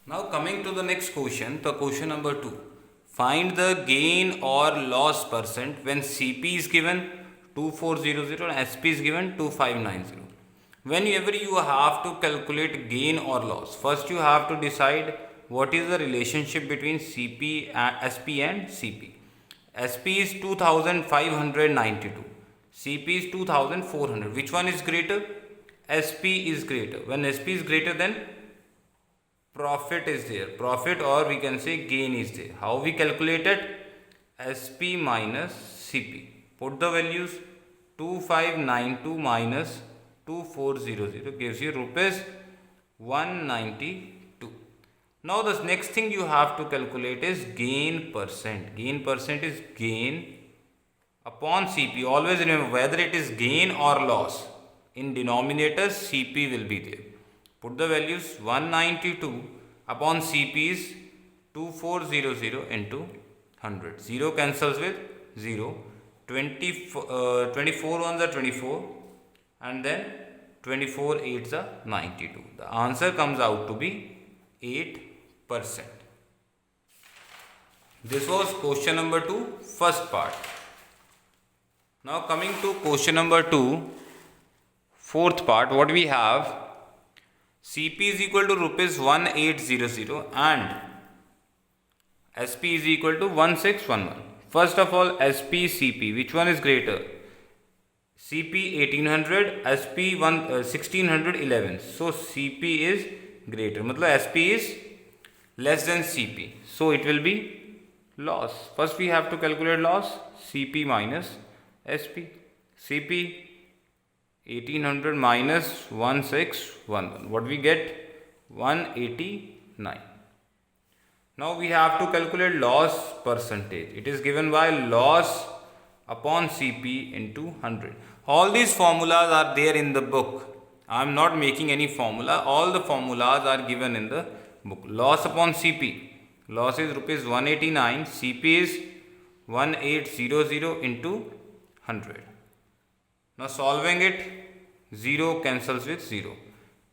Now coming to the next question, the question number 2. Find the gain or loss percent when CP is given 2400 and SP is given 2590. Whenever you have to calculate gain or loss, first you have to decide what is the relationship between SP and CP. SP is 2592, CP is 2400. Which one is greater? SP is greater. When SP is greater, then profit is there, profit, or we can say gain is there. How we calculate it? SP minus CP. Put the values. 2592 minus 2400 gives you rupees 192. Now the next thing you have to calculate is gain percent. Gain percent is gain upon CP. Always remember, whether it is gain or loss, in denominator CP will be there. Put the values. 192 upon CP is 2400 into 100. 0 cancels with 0. 24 ones are 24 and then 24 8s are 92. The answer comes out to be 8%. This was question number 2, first part. Now coming to question number 2, fourth part, what we have? CP is equal to rupees 1800 and SP is equal to 1611. First of all, SP CP, which one is greater? CP 1800, SP 1611. So CP is greater. Matlab SP is less than CP. So it will be loss. First we have to calculate loss. CP minus SP. CP 1800 minus 1611. What we get? 189. Now we have to calculate loss percentage. It is given by loss upon CP into 100. All these formulas are there in the book. I am not making any formula. All the formulas are given in the book. Loss upon CP. Loss is rupees 189. CP is 1800 into 100. Now solving it, 0 cancels with 0.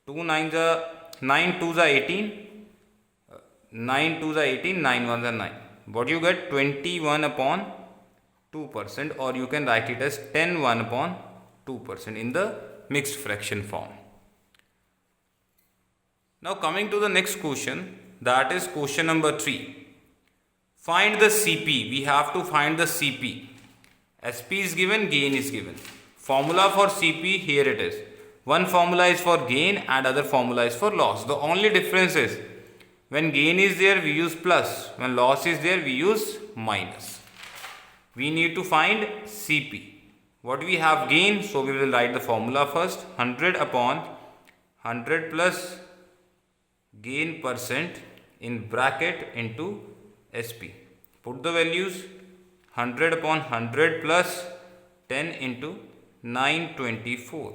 9 2s are 18. 9 2s are 18, 9 1s are 9. What you get? 21 upon 2%, or you can write it as 10 1 upon 2% in the mixed fraction form. Now coming to the next question, that is question number 3. Find the CP. We have to find the CP. SP is given, gain is given. Formula for CP, here it is. One formula is for gain and other formula is for loss. The only difference is, when gain is there, we use plus. When loss is there, we use minus. We need to find CP. What we have gain, so we will write the formula first. 100 upon 100 plus gain percent in bracket into SP. Put the values. 100 upon 100 plus 10 into 924.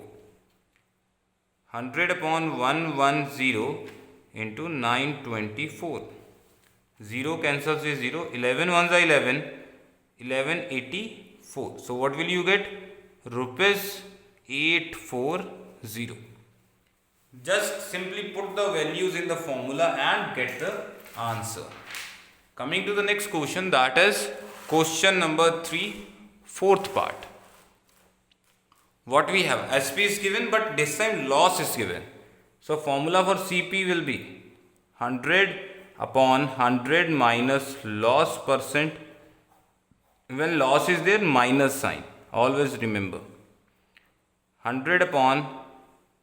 100 upon 110 into 924. 0 cancels with 0. 11 ones are 11. 1184. So what will you get? Rupees 840. Just simply put the values in the formula and get the answer. Coming to the next question, that is question number 3, fourth part. What we have? SP is given, but this time loss is given. So formula for CP will be 100 upon 100 minus loss percent. When loss is there, minus sign. Always remember. 100 upon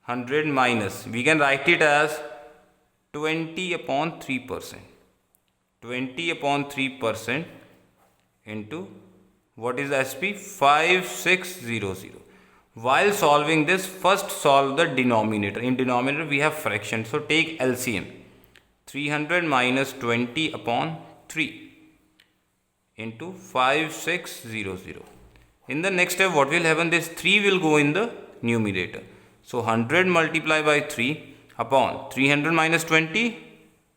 100 minus. We can write it as 20 upon 3%. 20 upon 3% into what is SP? 5600. While solving this, first solve the denominator. In denominator we have fraction, so take LCM. 300 minus 20 upon 3 into 5600. In the next step, what will happen? This 3 will go in the numerator. So 100 multiplied by 3 upon 300 minus 20,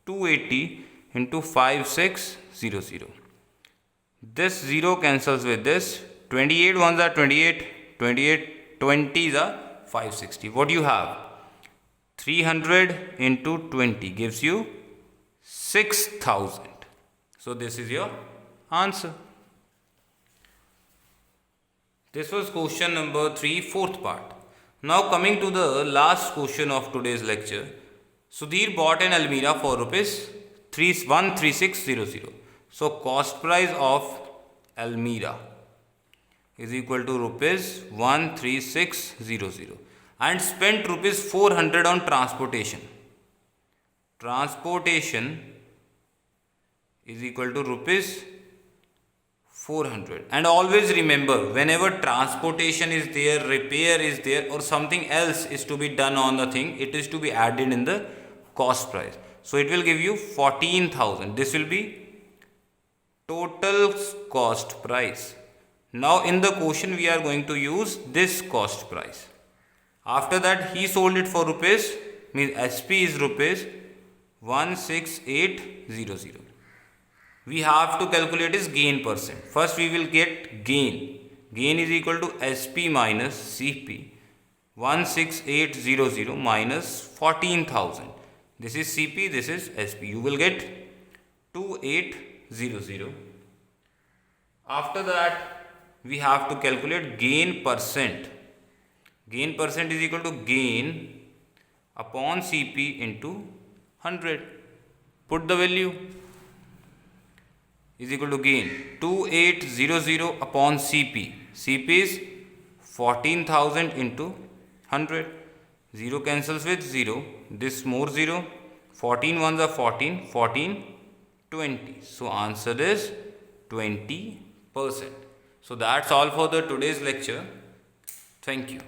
280 into 5600. This 0 cancels with this. 28 ones are 28. 28 20s are 560. What you have? 300 into 20 gives you 6,000. So this is your answer. This was question number 3, fourth part. Now coming to the last question of today's lecture. Sudhir bought an Almira for rupees 13600. So cost price of Almira is equal to rupees 13600 and spent rupees 400 on transportation. Transportation is equal to rupees 400. And always remember, whenever transportation is there, repair is there, or something else is to be done on the thing, it is to be added in the cost price. So it will give you 14,000. This will be total cost price. Now in the question we are going to use this cost price. After that he sold it for rupees, means SP is rupees 16800. We have to calculate is gain percent. First we will get gain. Gain is equal to SP minus CP. 16800 minus 14,000. This is CP, this is SP. You will get 2800. After that we have to calculate gain percent. Gain percent is equal to gain upon CP into 100. Put the value is equal to gain 2800 upon CP. CP is 14,000 into 100. 0 cancels with 0. This more 0. 14 ones are 14. 14, 20. So answer is 20%. So that's all for the today's lecture. Thank you.